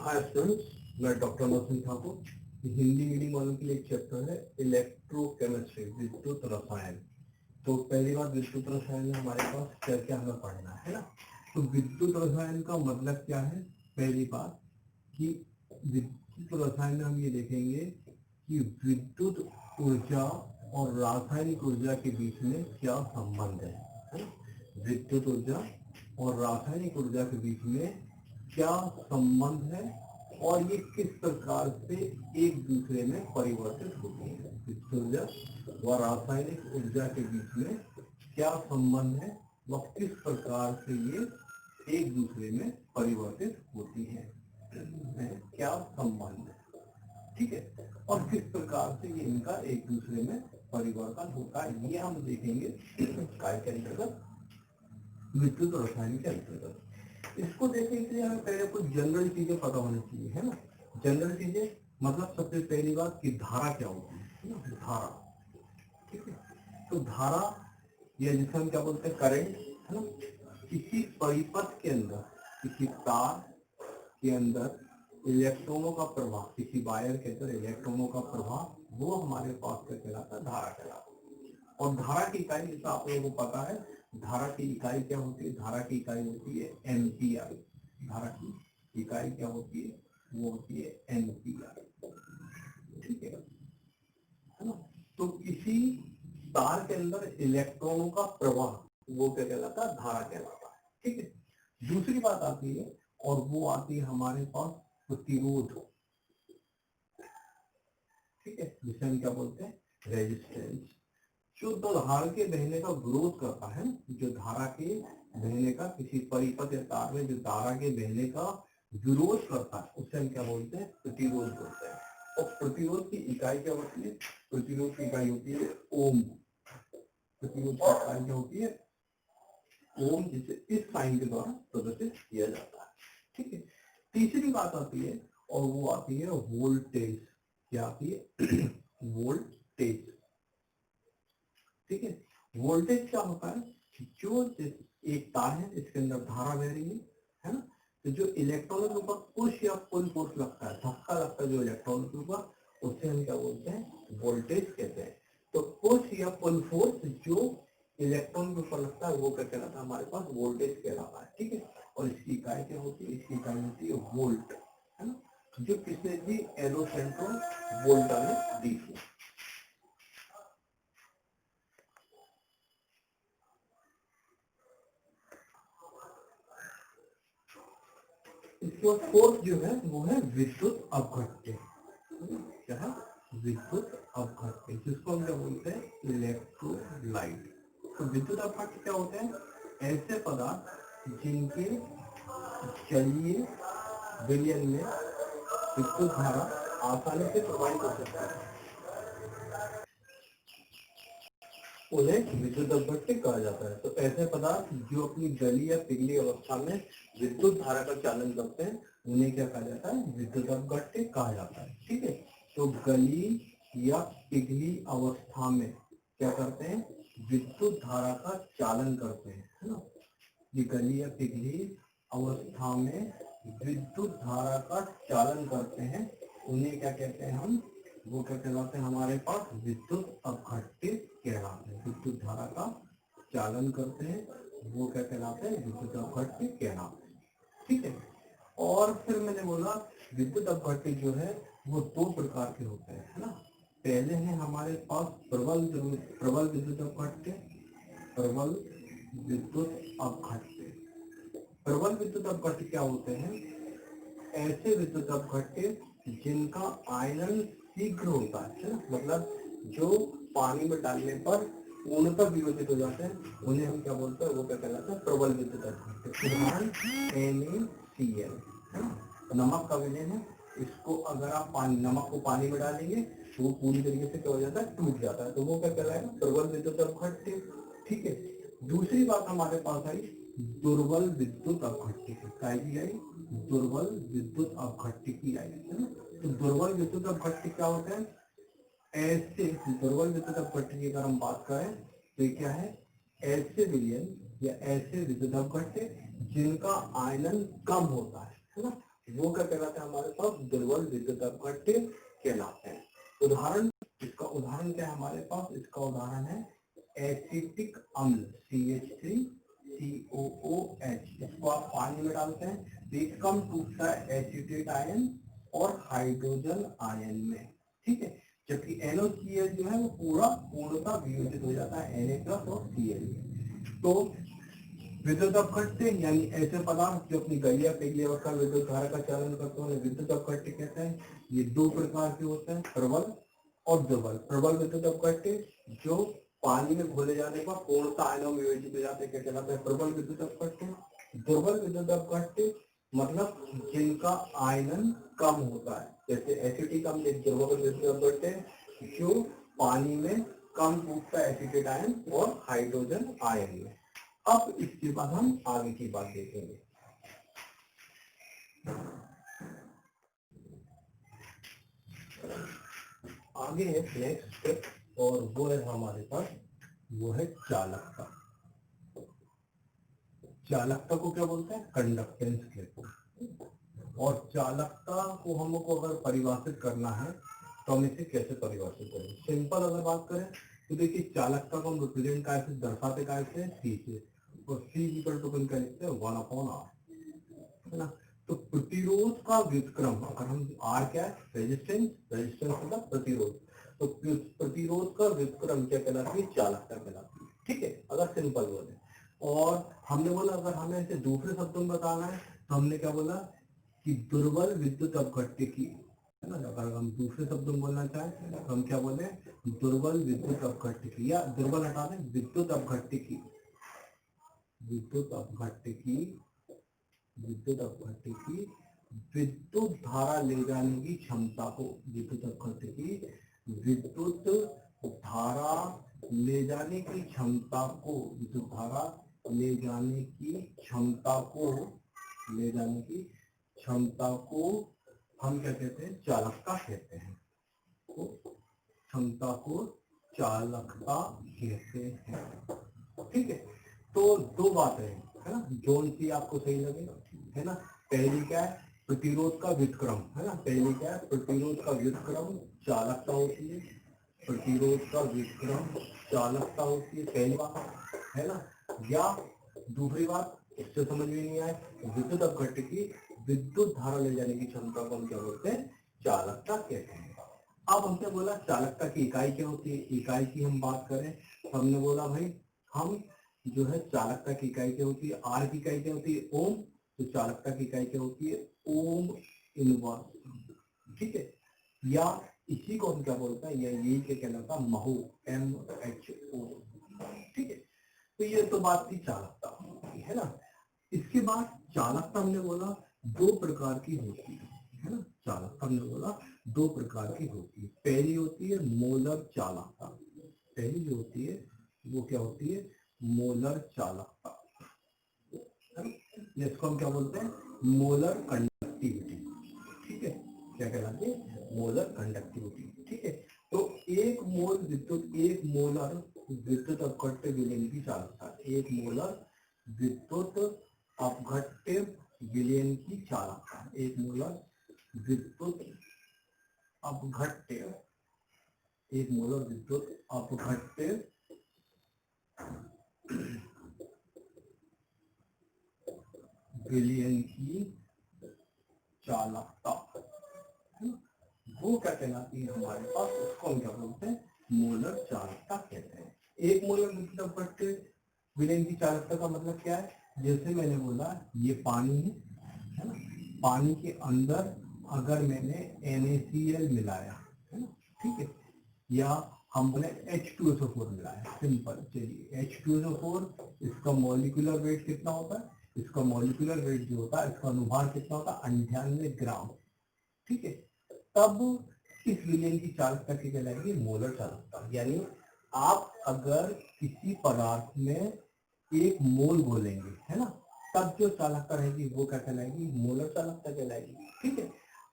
Hi students, मैं doctor Mohsin Thakur. Hindi medium वालों के लिए एक चैप्टर है इलेक्ट्रोकेमिस्ट्री, विद्युत रसायन। तो पहली बात, विद्युत रसायन में हमारे पास क्या क्या हमें पढ़ना है ना। तो विद्युत रसायन का मतलब क्या है? पहली बात कि विद्युत रसायन में हम ये देखेंगे कि विद्युत ऊर्जा और रासायनिक ऊर्जा के बीच में क्या संबंध है। विद्युत ऊर्जा और रासायनिक ऊर्जा के बीच में क्या संबंध है और ये किस प्रकार से एक दूसरे में परिवर्तित होती है। विद्युत ऊर्जा व रासायनिक ऊर्जा के बीच में क्या संबंध है व किस प्रकार से ये एक दूसरे में परिवर्तित होती है। क्या संबंध है, ठीक है, और किस प्रकार से ये इनका एक दूसरे में परिवर्तन होता है, ये हम देखेंगे काय के अंतर्गत, विद्युत और रसायन के अंतर्गत। इसको देखने के लिए हमें पहले कुछ जनरल चीजें पता होनी चाहिए, है ना। जनरल चीजें मतलब सबसे पहली बात कि धारा क्या होती है ना, धारा, ठीक है। तो धारा या जिसे हम क्या बोलते हैं करंट, है ना। किसी परिपथ के अंदर, किसी तार के अंदर इलेक्ट्रॉनों का प्रवाह, किसी वायर के अंदर इलेक्ट्रॉनों का प्रवाह, वो हमारे पास क्या कहलाता है, धारा कहलाता है। और धारा की इकाई जैसा आप लोगों को पता है, धारा की इकाई क्या होती है? धारा की इकाई होती है एम्पियर। धारा की इकाई क्या होती है? वो होती है एम्पियर, ठीक है ना। तो किसी तार के अंदर इलेक्ट्रॉनों का प्रवाह, वो क्या कहलाता है? धारा कहलाता है, ठीक है। दूसरी बात आती है और वो आती है हमारे पास प्रतिरोध, ठीक है, जिसे हम क्या बोलते हैं? रेजिस्टेंस। जो धारा के बहने का विरोध करता है, जो धारा के बहने का, किसी परिपथ या तार में जो धारा के बहने का विरोध करता है, उसे हम क्या बोलते हैं? प्रतिरोध बोलते हैं। और प्रतिरोध की इकाई क्या होती है? प्रतिरोध की इकाई होती है ओम। प्रतिरोध की इकाई क्या होती है? ओम, जिसे इस साइन के द्वारा प्रदर्शित किया जाता है, ठीक है। तीसरी बात आती है और वो आती है वोल्टेज। क्या आती है? वोल्टेज, ठीक है। वोल्टेज क्या होता है? जो एक तार है, इसके अंदर धारा बह रही है ना। तो जो इलेक्ट्रॉनों के ऊपर पुश या पुल फोर्स लगता है, धक्का लगता है जो इलेक्ट्रॉनों के ऊपर, उसे हम क्या बोलते हैं? वोल्टेज कहते हैं। तो पुश या पुल फोर्स जो इलेक्ट्रॉन के ऊपर लगता है, वो क्या कहलाता है? हमारे पास वोल्टेज कहलाता है, ठीक है। और इसकी इकाई क्या होती है? इसकी इकाई होती है वोल्ट, है ना, जो किसने दी? एलोसेंट्रो वोल्टा ने दी थी। इसके बाद फोर्थ जो है वो है विद्युत अपघट्य। क्या है? विद्युत अपघट्य, जिसको हम क्या बोलते हैं? इलेक्ट्रोलाइट। तो विद्युत अपघट्य क्या होते हैं? ऐसे पदार्थ जिनके जलीय विलयन में विद्युत धारा आसानी से प्रवाहित हो सकती है, उन्हें विद्युत अपघट्य कहा जाता है। तो ऐसे पदार्थ जो अपनी गली या पिघली अवस्था में विद्युत धारा का चालन करते हैं, उन्हें क्या कहा जाता है? विद्युत अपघट्य कहा जाता है, ठीक है। तो गली या पिघली अवस्था में क्या करते हैं? विद्युत धारा का चालन करते हैं, है ना। ये गली या पिघली अवस्था में विद्युत धारा का चालन करते हैं, उन्हें क्या कहते हैं हम? वो क्या कहलाते हैं? हमारे पास विद्युत अपघट्य कहलाते हैं। विद्युत धारा का चालन करते हैं, वो क्या कहलाते हैं? विद्युत अपघट्य कहलाते हैं, ठीक है। और फिर मैंने बोला विद्युत अपघट्य जो है वो दो प्रकार के होते हैं, है ना। पहले है हमारे पास प्रबल विद्युत अपघट्य। प्रबल विद्युत अपघट्य, प्रबल विद्युत अपघट्य क्या होते हैं? ऐसे विद्युत अपघट्य जिनका आयनन शीघ्र होता है ना, मतलब जो पानी में डालने पर पूर्णतः विरोधित हो जाते हैं, उन्हें हम क्या बोलते हैं? वो क्या कहलाता है? प्रबल विद्युत अपघट्य। उदाहरण NaCl, है ना, नमक का विलयन है। इसको अगर आप नमक को पानी में डालेंगे तो वो पूरी तरीके से क्या हो जाता है? टूट जाता है। तो वो क्या कहलाएगा? प्रबल विद्युत अपघट्य, ठीक है। दूसरी बात हमारे पास आई दुर्बल विद्युत अपघट्य की आई, दुर्बल विद्युत अपघट्य की आई, है ना। तो दुर्बल विद्युत अपघट्य क्या होता है? ऐसे दुर्बल विद्युत अपघट्य की अगर हम बात करें तो क्या है? ऐसे विलयन या ऐसे विद्युत अपघट्य जिनका आयनन कम होता है ना, वो क्या कहलाते हैं हमारे पास, दुर्बल विद्युत अपघट्य कहलाते हैं। उदाहरण, इसका उदाहरण क्या है हमारे पास, इसका उदाहरण है एसिटिक अम्ल CH3COOH। इसको आप पानी में डालते हैं तो ये कम टूटता है एसिटेट आयन और हाइड्रोजन आयन में, ठीक है। जबकि NaCl जो है वो पूर्णतः वियोजित हो जाता है Na+ और Cl में। तो विद्युत अपघट्य यानी ऐसे पदार्थ जो अपनी गैलीय पिघली अवस्था विद्युत धारा का चालन करते हैं विद्युत अपघट्य कहते हैं। ये दो प्रकार के होते हैं, प्रबल और दुर्बल। प्रबल विद्युत अपघट्य जो पानी में घोले जाने पर पूर्णतः आयनों में विभाजित हो जाते हैं, क्या कहलाता है, प्रबल विद्युत अपघट्य। दुर्बल विद्युत अपघट्य मतलब जिनका आयनन कम होता है, जैसे एसिटिक अम्ल एक दुर्बल विद्युत अपघट्य जो पानी में कम टूटता है एसिटेट आयन और हाइड्रोजन आयन में। अब इसके बाद हम आगे की बात देखेंगे। आगे है नेक्स्ट स्टेप और वो है हमारे पास, वो है चालकता। चालकता को क्या बोलते हैं, कंडक्टेंस कहते हैं। और चालकता को हमको अगर परिभाषित करना है तो हम इसे कैसे परिभाषित करें। सिंपल अगर बात करें तो देखिए चालकता को हम रिप्रेजेंट कैसे दर्शाते, कैसे सी से, और सी इक्वल टू क्या लिखते हैं 1/r, है ना। तो प्रतिरोध का व्युत्क्रम, अगर हम आर क्या है, रेजिस्टेंस, रेजिस्टेंस मतलब प्रतिरोध, तो प्रतिरोध का व्युत्क्रम क्या कहलाती है, चालकता कहलाती है, ठीक है, अगर सिंपल बोले। और हमने बोला अगर हमें इसे दूसरे शब्दों में बताना है तो हमने क्या बोला कि दुर्बल विद्युत अपघट्य की, है ना। अगर हम दूसरे शब्दों में बोलना चाहें तो हम क्या बोले, दुर्बल विद्युत अपघट्य की, या दुर्बल हटा दें, विद्युत अपघट्य की, विद्युत अपघट्य की, विद्युत अपघट्य की विद्युत धारा ले जाने की क्षमता को, विद्युत अपघट्य की विद्युत धारा ले जाने की क्षमता को, विद्युत धारा ले जाने की क्षमता को, ले जाने की क्षमता को हम क्या कहते हैं, चालकता कहते हैं। तो क्षमता को चालकता कहते हैं, ठीक है। तो दो बातें हैं, है ना, जोन सी आपको सही लगे, है ना। पहली क्या है, प्रतिरोध का व्युत्क्रम, है ना। पहली क्या है, प्रतिरोध का व्युत्क्रम चालकता होती है, प्रतिरोध का व्युत्क्रम चालकता होती है, पहली बात, है ना। या दूसरी बात, इससे समझ में नहीं आए, विद्युत अपघट्य की विद्युत धारा ले जाने की क्षमता को हम क्या बोलते हैं, चालकता कहते हैं। अब हमने बोला चालकता की इकाई क्या होती है, इकाई की हम बात करें तो हमने बोला भाई हम जो है चालकता की इकाई क्या होती है, आर की इकाई क्या होती है, ओम। तो चालकता की इकाई क्या होती है, ओम इनवर्स, ठीक है। या इसी को हम क्या बोलते हैं, यही क्या कहलाता है, महो, MHO, ठीक है। तो ये तो बात थी चालकता, है ना। इसके बाद चालकता हमने बोला दो प्रकार की होती है ना। चालकता हमने बोला दो प्रकार की होती है। पहली होती है मोलर चालकता, पहली जो होती है वो क्या होती है, मोलर चालकता, जिसको हम क्या बोलते हैं, मोलर कंडक्टिविटी, ठीक है। क्या कहलाती है, मोलर कंडक्टिविटी, ठीक है। तो एक मोल विद्युत, एक मोलर विद्युत अपघट्य विलयन की चालकता, एक मोलर विद्युत अपघट्य विलयन की चालकता, एक मोलर विद्युत अपघट्य, एक मोलर विद्युत अपघट्य विलयन की चालकता, वो क्या कहलाती है हमारे पास, उसको हम क्या बोलते हैं, मोलर चालकता कहते हैं। एक मोलर विद्युत अपघट्य विलयन की चालकता का मतलब क्या है, जैसे मैंने बोला ये पानी है ना, पानी के अंदर अगर मैंने NaCl मिलाया, है ना, ठीक है, या हम बोले H2SO4 मिलाया, सिंपल। चलिए H2SO4, इसका मॉलिक्यूलर वेट कितना होता है, इसका मॉलिक्यूलर वेट जो होता है, इसका अनुभार कितना होता है, 98 ग्राम, ठीक है। तब इस विलयन की चालकता की कहलाएगी मोलर चालकता। यानी आप अगर किसी पदार्थ में एक मोल बोलेंगे, है ना, तब जो चालकता रहेगी वो क्या कहलाएगी, मोलर चालकता कहलाएगी, ठीक है।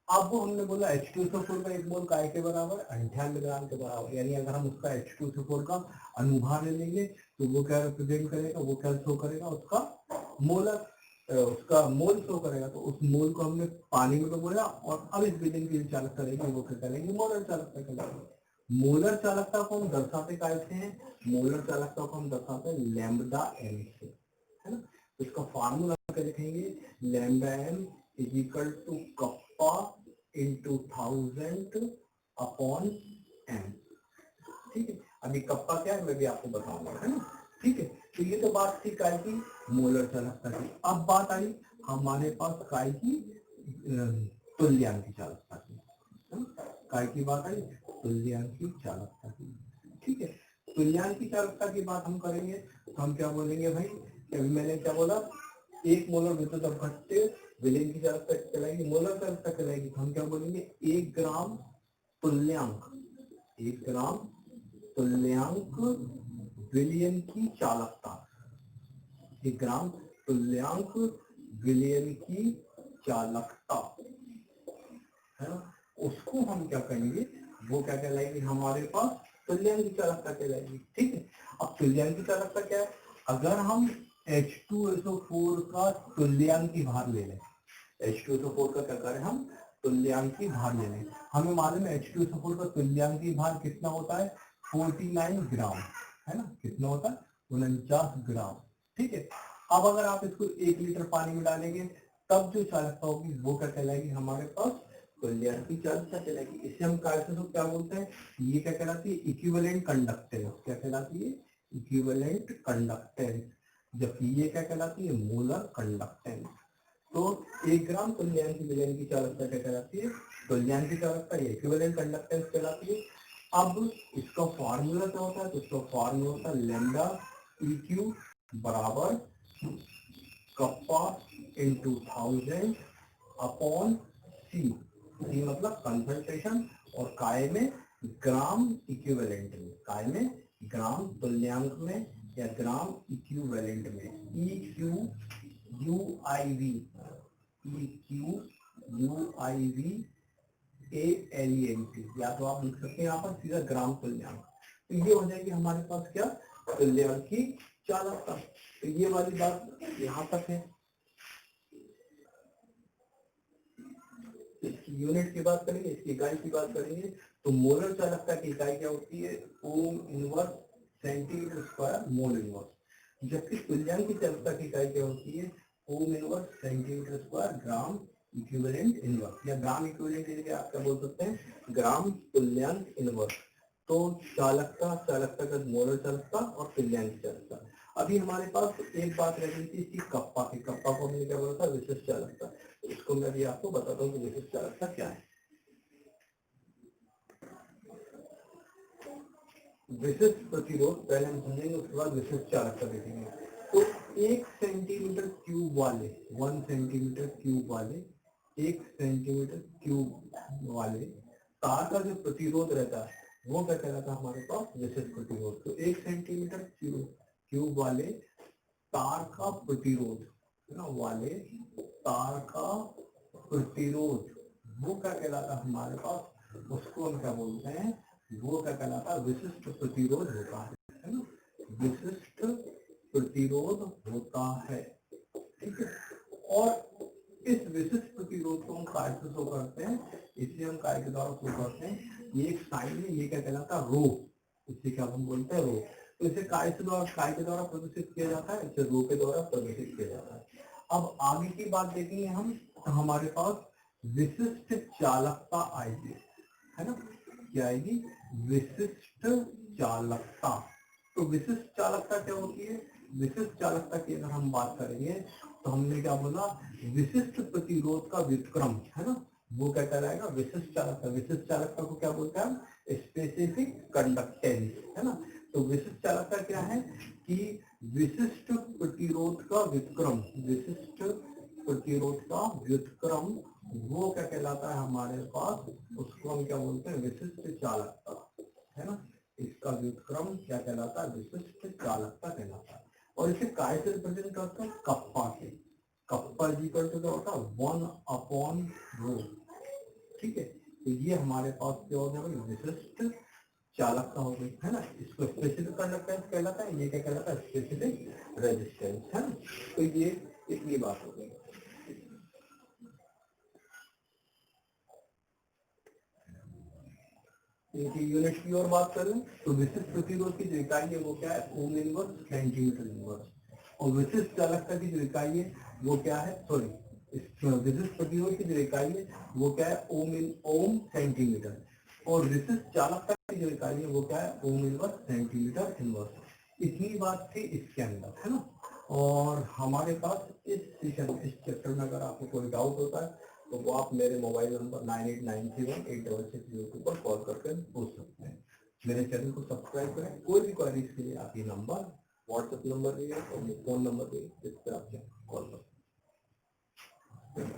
अब वो हमने बोला H2SO4 का एक मोल काय के बराबर, 98 ग्राम के बराबर। यानी अगर हम उसका H2SO4 का अनुभार ले लेंगे तो वो क्या रिप्रेजेंट करेगा, वो क्या शो करेगा, उसका मोलर उसका मोल शो करेगा, तो उस मोल को हमने पानी में डुबोया और अब इस विलेन की चालकता रहेगी वो क्या कहलाएगी, मोलर चालकता कहलाएगी। मोलर चालकता को हम दर्शाते कैसे हैं, मोलर चालकता को हम दर्शाते हैं लैम्बडा एम से, है ना। तो इसका फार्मूला क्या लिखेंगे, lambda m is equal to kappa into 1000 upon m. ठीक है, अभी कप्पा क्या है मैं भी आपको बताऊंगा, है ना। ठीक है, तो ये तो बात थी काय की मोलर चालकता की। अब बात आई हमारे पास काय की तुल्यांकी चालकता की, काय की बात आई तुल्यांकी चालकता की। ठीक है, तुल्यांकी चालकता की बात हम करेंगे तो हम क्या बोलेंगे भाई, अभी मैंने क्या बोला, एक मोलर विद्युत अपघट्य विलेन की चालकता कहलाएगी, मोलर चालकता कहलाएगी। तो हम क्या बोलेंगे, 1 ग्राम तुल्यांक, 1 ग्राम तुल्यांक विलयन की चालकता, 1 ग्राम तुल्यांक विलयन की चालकता, है ना, उसको हम क्या कहेंगे, वो क्या कहलाएगी हमारे पास तुल्यांक की चालकता कहलाएगी। ठीक है, अब तुल्यांक की चालकता क्या है, अगर हम H2SO4 का तुल्यांकी भार ले लें, H2SO4 का क्या करें हम तुल्यांकी भार ले लें, हमें मालूम है H2SO4 का तुल्यांकी भार कितना होता है 49 ग्राम, है ना, कितना होता है 49 ग्राम। ठीक है, अब अगर आप इसको 1 लीटर पानी में डालेंगे तब जो चालकता होगी वो क्या कहलाएगी हमारे पास तुल्यांकी चालकता कहलाएगी। इसे हम क्या बोलते हैं, ये क्या कहलाती है इक्विवेलेंट कंडक्टेंस, क्या कहलाती है इक्विवेलेंट कंडक्टेंस, जबकि ये क्या कहलाती है मोलर कंडक्टेंस। तो 1 ग्राम तुल्यांकी विलयन की चालकता क्या कहलाती है, तुल्यांकी चालकता, ये इक्विवेलेंट कंडक्टेंस कहलाती है। अब इसका फार्मूला क्या होता है, तो इसका फार्मूला होता है लैम्डा EQ बराबर कप्पा इंटू 1000 अपॉन सी, सी मतलब कंसंट्रेशन और काय में ग्राम इक्विवेलेंट में, काय में ग्राम तुल्यांक में या ग्राम इक्विवेलेंट में, EQ UIV, EQ UIV ALENT, या तो आप लिख सकते हैं यहाँ पर सीधा ग्राम तुल्यांक। तो ये हो जाएगी हमारे पास क्या तुल्यांकी चालकता। तो ये वाली बात यहाँ तक है। इसकी यूनिट की बात करेंगे, इसकी इकाई की बात करेंगे, तो मोलर चालकता की इकाई क्या होती है, ohm inverse centimetre square mole inverse, जबकि तुल्यांकी चालकता की इकाई क्या होती है, ohm inverse centimetre square gram equivalent inverse, या ग्राम इक्विवेलेंट आप क्या बोल सकते हैं ग्राम तुल्यांक इनवर्स। तो चालकता, चालकता का मोलर चालकता और तुल्यांकी चालकता। अभी हमारे पास एक बात रह गई थी इसकी कप्पा की, कप्पा को हमने क्या बोला था विशिष्ट चालकता, इसको मैं भी आपको बताता हूँ कि विशिष्ट चालकता क्या है। विशिष्ट प्रतिरोध पहले हम समझेंगे, उसके बाद विशिष्ट चालकता देखेंगे। तो 1 सेंटीमीटर क्यूब वाले, 1 सेंटीमीटर क्यूब वाले, 1 सेंटीमीटर क्यूब वाले तार का जो प्रतिरोध रहता है वो क्या कहलाता है हमारे पास विशिष्ट प्रतिरोध। तो 1 सेंटीमीटर क्यूब वाले तार का प्रतिरोध, वाले तार का प्रतिरोध वो क्या कहलाता है हमारे पास, उसको हम क्या बोलते हैं, वो क्या कहलाता है विशिष्ट प्रतिरोध होता है ना, विशिष्ट प्रतिरोध होता है। ठीक है, और इस विशिष्ट प्रतिरोध को हम काय से शो करते हैं, इसे हम काय के द्वारा शो करते हैं, ये एक साइन है, ये क्या कहलाता है रो, इसे क्या हम बोलते हैं रो। तो इसे काय के द्वारा प्रदर्शित किया जाता है, इसे रो के द्वारा प्रदर्शित किया जाता है। अब आगे की बात देखेंगे हम, तो हमारे पास विशिष्ट चालकता आएगी, है ना, क्या आएगी विशिष्ट चालकता। तो विशिष्ट चालकता क्या होती है, विशिष्ट चालकता की अगर हम बात करेंगे तो हमने क्या बोला विशिष्ट प्रतिरोध का व्युत्क्रम, है ना, वो क्या कहलाएगा विशिष्ट चालकता। विशिष्ट चालकता को क्या बोलते हैं स्पेसिफिक कंडक्टेंस, है ना। तो विशिष्ट चालकता क्या है कि विशिष्ट प्रतिरोध का व्युत्क्रम, विशिष्ट प्रतिरोध का व्युत्क्रम वो क्या कहलाता है हमारे पास, उसको हम क्या बोलते हैं विशिष्ट चालकता, है ना, इसका व्युत्क्रम क्या कहलाता है विशिष्ट चालकता कहलाता है। और इसे काय से रिप्रेजेंट करते हैं कप्पा से, कप्पा इक्वल टू क्या होता है 1/ρ। ठीक है, तो ये हमारे पास क्या हो गया भाई विशिष्ट चालकता हो गई, है ना। इसको स्पेसिफिक कंडक्टेंस कहलाता है, ये क्या कहलाता है स्पेसिफिक रेजिस्टेंस, है ना। तो ये इतनी बात हो गई। इनकी यूनिट की और बात करें तो विशिष्ट प्रतिरोध की जो इकाई है वो क्या है, ओम इनवर्स सेंटीमीटर इनवर्स। और विशिष्ट चालकता की जो इकाई है वो क्या है, सॉरी, विशिष्ट प्रतिरोध की जो इकाई है वो क्या है, ओम सेंटीमीटर। और विशिष्ट चालकता की जो इकाई है वो क्या है, ओम इनवर्स सेंटीमीटर इनवर्स। इतनी बात थी इसके अंदर, है ना। और हमारे पास इस सेशन इस चैप्टर में अगर आपको कोई डाउट होता है तो वो आप मेरे मोबाइल नंबर 9893186602 पर कॉल करके पूछ सकते हैं। मेरे चैनल को सब्सक्राइब करें। कोई भी क्वेरीज के लिए आप ये नंबर, व्हाट्सएप नंबर भी है और ये फोन नंबर भी है, जिस पर आप कॉल कर सकते हैं।